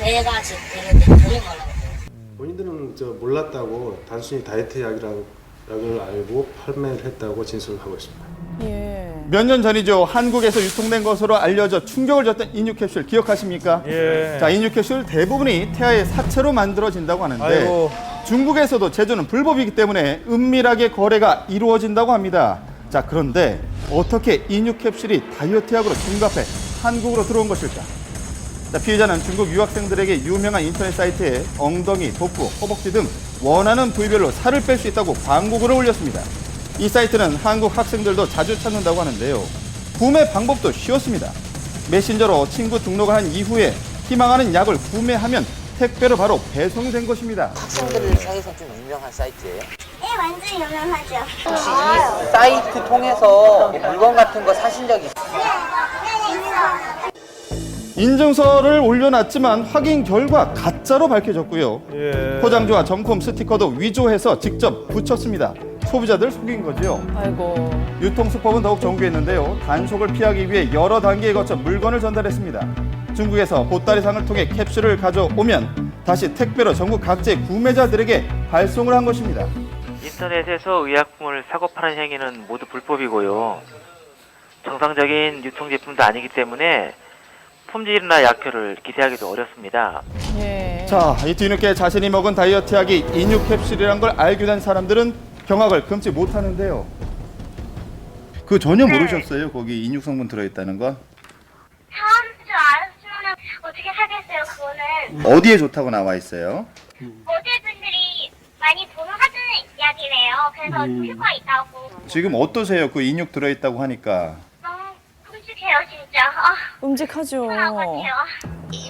뇌가 되게 돌린 거라고. 본인들은 몰랐다고 단순히 다이어트 약을 알고 판매를 했다고 진술하고 있습니다. 예. 몇 년 전이죠. 한국에서 유통된 것으로 알려져 충격을 줬던 인유 캡슐 기억하십니까? 예. 자, 인유 캡슐 대부분이 태아의 사체로 만들어진다고 하는데 아이고. 중국에서도 제조는 불법이기 때문에 은밀하게 거래가 이루어진다고 합니다. 자, 그런데 어떻게 인유 캡슐이 다이어트 약으로 중갑해 한국으로 들어온 것일까? 자, 피해자는 중국 유학생들에게 유명한 인터넷 사이트에 엉덩이, 복부, 허벅지 등 원하는 부위별로 살을 뺄 수 있다고 광고글을 올렸습니다. 이 사이트는 한국 학생들도 자주 찾는다고 하는데요. 구매 방법도 쉬웠습니다. 메신저로 친구 등록을 한 이후에 희망하는 약을 구매하면 택배로 바로 배송이 된 것입니다. 학생들 사이에서 좀 유명한 사이트예요? 네, 완전 유명하죠. 혹시 이 사이트 통해서 물건 같은 거 사신 적 있어요? 네, 있어. 인증서를 올려놨지만 확인 결과 가짜로 밝혀졌고요. 예. 포장지와 정품 스티커도 위조해서 직접 붙였습니다. 소비자들 속인 거죠. 아이고. 유통수법은 더욱 정교했는데요. 단속을 피하기 위해 여러 단계에 거쳐 물건을 전달했습니다. 중국에서 보따리상을 통해 캡슐을 가져오면 다시 택배로 전국 각지의 구매자들에게 발송을 한 것입니다. 인터넷에서 의약품을 사고 파는 행위는 모두 불법이고요. 정상적인 유통제품도 아니기 때문에 품질이나 약효를 기대하기도 어렵습니다. 예. 자, 이 뒤늦게 자신이 먹은 다이어트 약이 인유 캡슐이란 걸 알게 된 사람들은 경악을 금치 못하는데요. 그 전혀 모르셨어요? 거기 인육 성분 들어있다는 거? 처음 줄 알았으면 어떻게 사겠어요, 그거는. 어디에 좋다고 나와 있어요? 모델분들이 많이 보호하는 약이래요. 그래서 효과 있다고. 지금 어떠세요? 그 인육 들어있다고 하니까. 너무 끔찍해요, 진짜. 끔찍하죠. 같아요.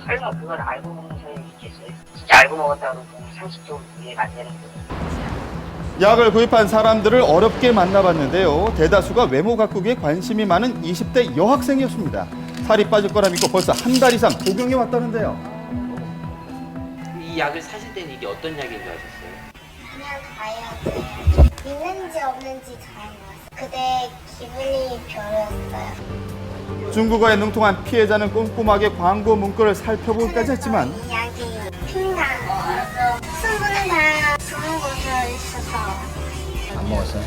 설마 그걸 알고 먹는 사람이 있겠어요? 진짜 알고 먹었다고 상식적으로 이해가 안 되는 거예요. 약을 구입한 사람들을 어렵게 만나봤는데요. 대다수가 외모 가꾸기에 관심이 많은 20대 여학생이었습니다. 살이 빠질 거라 믿고 벌써 한 달 이상 복용해 왔다는데요. 이 약을 사실 때는 이게 어떤 약인 줄 아셨어요? 그냥 다이어트. 있는지 없는지 잘 몰랐어요. 그때 기분이 별로였어요. 중국어에 능통한 피해자는 꼼꼼하게 광고 문구를 살펴보기까지 했지만 이 약이 핑당 성분은 다 좋은 곳에 있어서 안 먹었어요?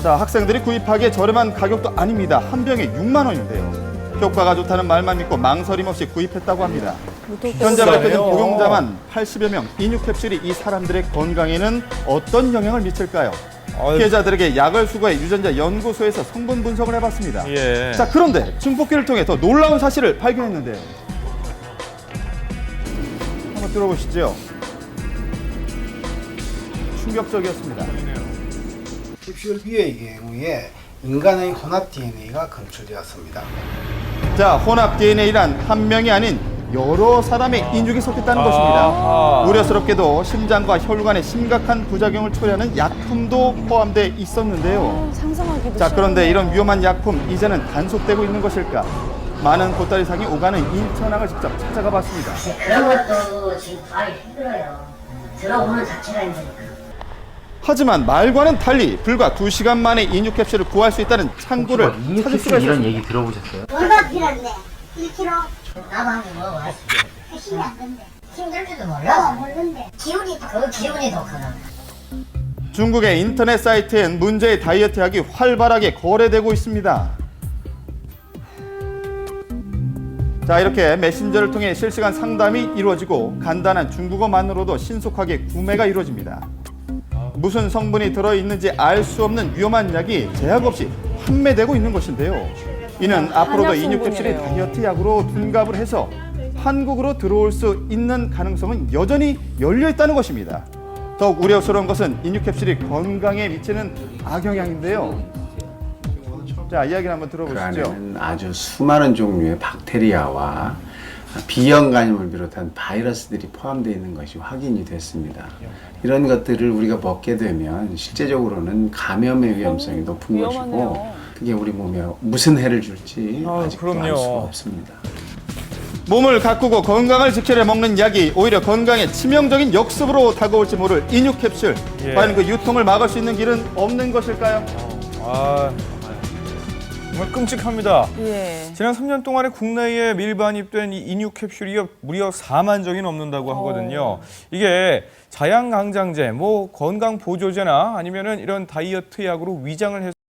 자, 학생들이 구입하기에 저렴한 가격도 아닙니다. 한 병에 6만 원인데요. 효과가 좋다는 말만 믿고 망설임 없이 구입했다고 합니다. 현재 발표된 복용자만 80여 명, 인유 캡슐이 이 사람들의 건강에는 어떤 영향을 미칠까요? 피해자들에게 약을 수거해 유전자 연구소에서 성분 분석을 해봤습니다. 예. 자, 그런데 증폭기를 통해 더 놀라운 사실을 발견했는데요. 한번 들어보시죠. 충격적이었습니다. 캡슐 B의 경우에 인간의 혼합 DNA가 검출되었습니다. 자, 혼합 DNA란 한 명이 아닌 여러 사람의 인육이 섞였다는 것입니다. 아하. 우려스럽게도 심장과 혈관에 심각한 부작용을 초래하는 약품도 포함돼 있었는데요. 상상하기도 자, 그런데 싫네요. 이런 위험한 약품 이제는 단속되고 있는 것일까? 많은 보따리상이 오가는 인천항을 직접 찾아가 봤습니다. 그런 것도 지금 구하기 힘들어요. 들어보는 자체가 힘드니까. 하지만 말과는 달리 불과 2시간 만에 인유 캡슐을 구할 수 있다는 창구를 찾을 수가 있습니다. 얘기 들어보셨어요? 얼마 필요한데? 1kg? 나도 한번 먹어봤어. 힘이 안 든대. 힘들지도 몰라. 모르는데. 기운이 그 기운이 독하다. 중국의 인터넷 사이트엔 문제의 다이어트 약이 활발하게 거래되고 있습니다. 자, 이렇게 메신저를 통해 실시간 상담이 이루어지고 간단한 중국어만으로도 신속하게 구매가 이루어집니다. 무슨 성분이 들어있는지 알 수 없는 위험한 약이 제약 없이 판매되고 있는 것인데요. 이는 앞으로도 한약 인유 캡슐이 성분이래요. 다이어트 약으로 둔갑을 해서 한국으로 들어올 수 있는 가능성은 여전히 열려 있다는 것입니다. 더욱 우려스러운 것은 인유 캡슐이 건강에 미치는 악영향인데요. 자, 이야기를 한번 그 들어보시죠. 안에는 아주 수많은 종류의 박테리아와 비형 간염을 비롯한 바이러스들이 포함되어 있는 것이 확인이 됐습니다. 이런 것들을 우리가 먹게 되면 실제적으로는 감염의 위험성이 높은 것이고 위험하네요. 그게 우리 몸에 무슨 해를 줄지 아직도 알 그럼요. 수가 없습니다. 몸을 가꾸고 건강을 지키려 먹는 약이 오히려 건강에 치명적인 역습으로 다가올지 모를 인유 캡슐. 예. 과연 그 유통을 막을 수 있는 길은 없는 것일까요? 아, 정말 끔찍합니다. 예. 지난 3년 동안에 국내에 밀반입된 이 인유 캡슐이 무려 4만 정이 넘는다고 하거든요. 이게 자양강장제, 건강 보조제나 아니면은 이런 다이어트 약으로 위장을 해서